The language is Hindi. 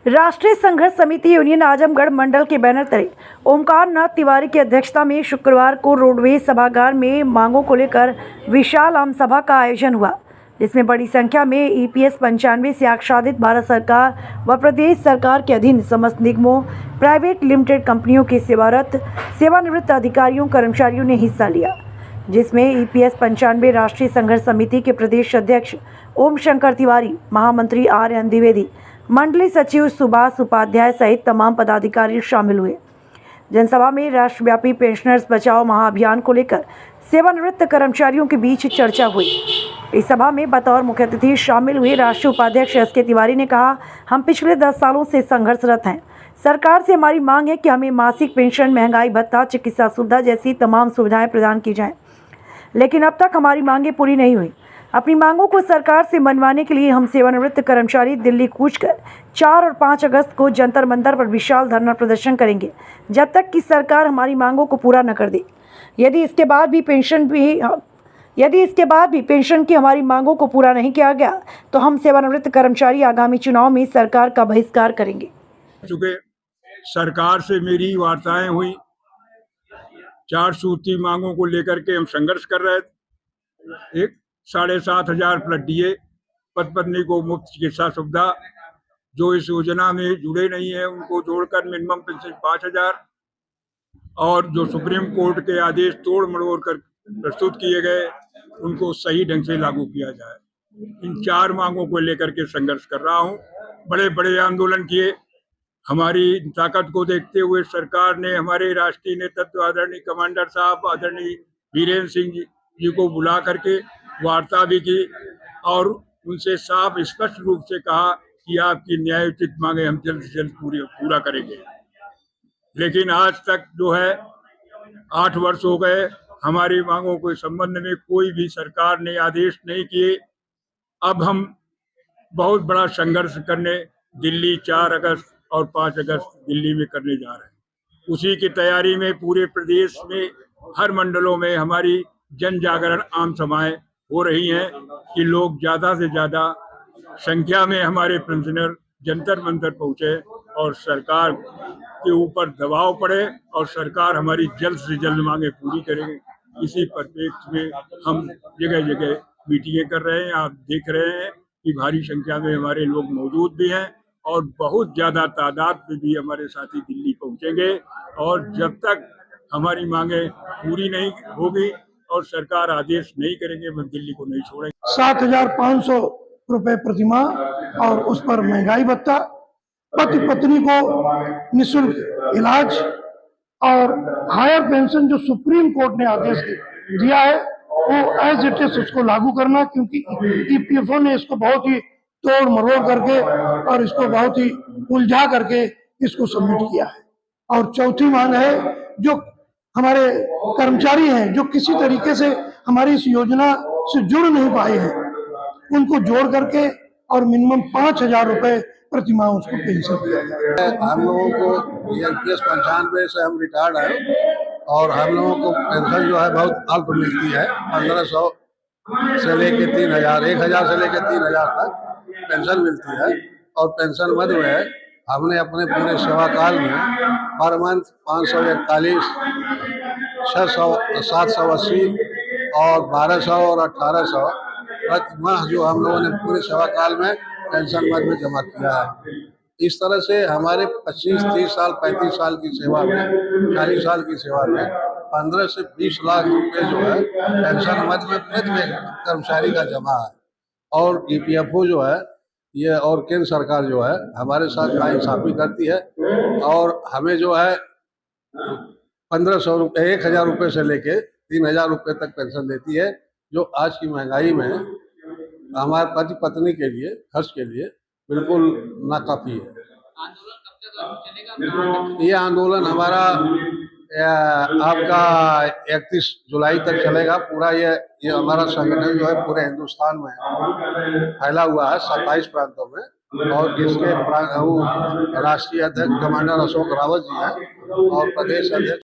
राष्ट्रीय संघर्ष समिति यूनियन आजमगढ़ मंडल के बैनर तले ओमकार नाथ तिवारी की अध्यक्षता में शुक्रवार को रोडवेज सभागार में मांगों को लेकर विशाल आम सभा का आयोजन हुआ, जिसमें बड़ी संख्या में ईपीएस 95 से आच्छादित भारत सरकार व प्रदेश सरकार के अधीन समस्त निगमों, प्राइवेट लिमिटेड कंपनियों के सेवारत सेवानिवृत्त अधिकारियों कर्मचारियों ने हिस्सा लिया, जिसमें ईपीएस 95 राष्ट्रीय संघर्ष समिति के प्रदेश अध्यक्ष ओम शंकर तिवारी, महामंत्री आर.एन. द्विवेदी, मंडलीय सचिव सुभाष उपाध्याय सहित तमाम पदाधिकारी शामिल हुए। जनसभा में राष्ट्रव्यापी पेंशनर्स बचाओ महाअभियान को लेकर सेवानिवृत्त कर्मचारियों के बीच चर्चा हुई। इस सभा में बतौर मुख्य अतिथि शामिल हुए राष्ट्रीय उपाध्यक्ष एस.के. तिवारी ने कहा, हम पिछले 10 सालों से संघर्षरत हैं। सरकार से हमारी मांग है कि हमें मासिक पेंशन, महंगाई भत्ता, चिकित्सा सुविधा जैसी तमाम सुविधाएं प्रदान की जाएं, लेकिन अब तक हमारी मांगें पूरी नहीं हुई। अपनी मांगों को सरकार से मनवाने के लिए हम सेवानिवृत्त कर्मचारी दिल्ली कूचकर 4 और 5 अगस्त को जंतर मंतर पर विशाल धरना प्रदर्शन करेंगे, जब तक कि सरकार हमारी मांगों को पूरा न कर दे। यदि इसके बाद भी पेंशन की हमारी मांगों को पूरा नहीं किया गया तो हम सेवानिवृत्त कर्मचारी आगामी चुनाव में सरकार का बहिष्कार करेंगे। चूँकि सरकार से मेरी वार्ताएं हुई, 4 सूत्री मांगों को लेकर के हम संघर्ष कर रहे थे। एक 7,500 प्लस डीए, पति पत्नी को मुफ्त चिकित्सा सुविधा, जो इस योजना में जुड़े नहीं है उनको जोड़कर मिनिमम पेंशन 5,000, और जो सुप्रीम कोर्ट के आदेश तोड़ मरोड़ कर प्रस्तुत किए गए उनको सही ढंग से लागू किया जाए। इन 4 मांगों को लेकर के संघर्ष कर रहा हूं। बड़े बड़े आंदोलन किए। हमारी ताकत को देखते हुए सरकार ने हमारे राष्ट्रीय नेतृत्व आदरणीय कमांडर साहब आदरणीय वीरेंद्र सिंह जी को बुला करके वार्ता भी की और उनसे साफ स्पष्ट रूप से कहा कि आपकी न्यायोचित मांगे हम जल्द से जल्द पूरा करेंगे। लेकिन आज तक जो है 8 वर्ष हो गए, हमारी मांगों के संबंध में कोई भी सरकार ने आदेश नहीं किए। अब हम बहुत बड़ा संघर्ष करने दिल्ली 4 अगस्त और 5 अगस्त दिल्ली में करने जा रहे हैं। उसी की तैयारी में पूरे प्रदेश में हर मंडलों में हमारी जन जागरण आम सभाएं हो रही हैं कि लोग ज़्यादा से ज़्यादा संख्या में हमारे पेंशनर जंतर मंतर पहुँचे और सरकार के ऊपर दबाव पड़े और सरकार हमारी जल्द से जल्द मांगे पूरी करेगी। इसी परिप्रेक्ष्य में हम जगह जगह मीटिंगें कर रहे हैं। आप देख रहे हैं कि भारी संख्या में हमारे लोग मौजूद भी हैं और बहुत ज़्यादा तादाद में भी हमारे साथी दिल्ली पहुंचेंगे, और जब तक हमारी मांगे पूरी नहीं होगी और सरकार आदेश नहीं करेंगे, हम दिल्ली को नहीं छोड़ेंगे। 7,500 रुपए प्रतिमाह और उस पर महंगाई भत्ता, पति पत्नी को निःशुल्क इलाज और हायर पेंशन जो सुप्रीम कोर्ट ने आदेश दिया है वो एज इट इज उसको लागू करना, क्योंकि ईपीएफओ ने इसको बहुत ही तोड़ मरोड़ करके और इसको बहुत ही उलझा करके इसको सबमिट किया है। और चौथी मांग है, जो हमारे कर्मचारी हैं जो किसी तरीके से हमारी इस योजना से जुड़ नहीं पाए हैं, उनको जोड़ करके और मिनिमम 5,000 रुपए प्रतिमाह उसको पेंशन दिया जाए। हम लोगों को ईपीएस 95 से हम रिटायर्ड हैं और हम लोगों को पेंशन जो है बहुत अल्प मिलती है। 1,500 से लेके 3,000, 1,000 से लेके 3,000 तक पेंशन मिलती है। और पेंशन मद में हमने अपने पूरे सेवा काल में पर मंथ 541, 780 और 1,200 और 1,800 प्रति माह जो हम लोगों ने पूरे सेवा काल में पेंशन मद में जमा किया है। इस तरह से हमारे 25, 30 साल, 35 साल की सेवा में, 40 साल की सेवा में 15 से 20 लाख रुपए जो है पेंशन मद में प्रत्येक कर्मचारी का जमा है। और ईपीएफओ जो है ये और केंद्र सरकार जो है हमारे साथ नाइंसाफी करती है और हमें जो है 1,500 रुपये, 1,000 रुपये से लेके 3,000 रुपये तक पेंशन देती है, जो आज की महंगाई में हमारे पति पत्नी के लिए खर्च के लिए बिल्कुल नाकाफी है। ये आंदोलन हमारा आपका 31 जुलाई तक चलेगा। पूरा ये हमारा संगठन जो है पूरे हिंदुस्तान में फैला हुआ है 27 प्रांतों में, और इसके राष्ट्रीय अध्यक्ष कमांडर अशोक रावत जी हैं और प्रदेश अध्यक्ष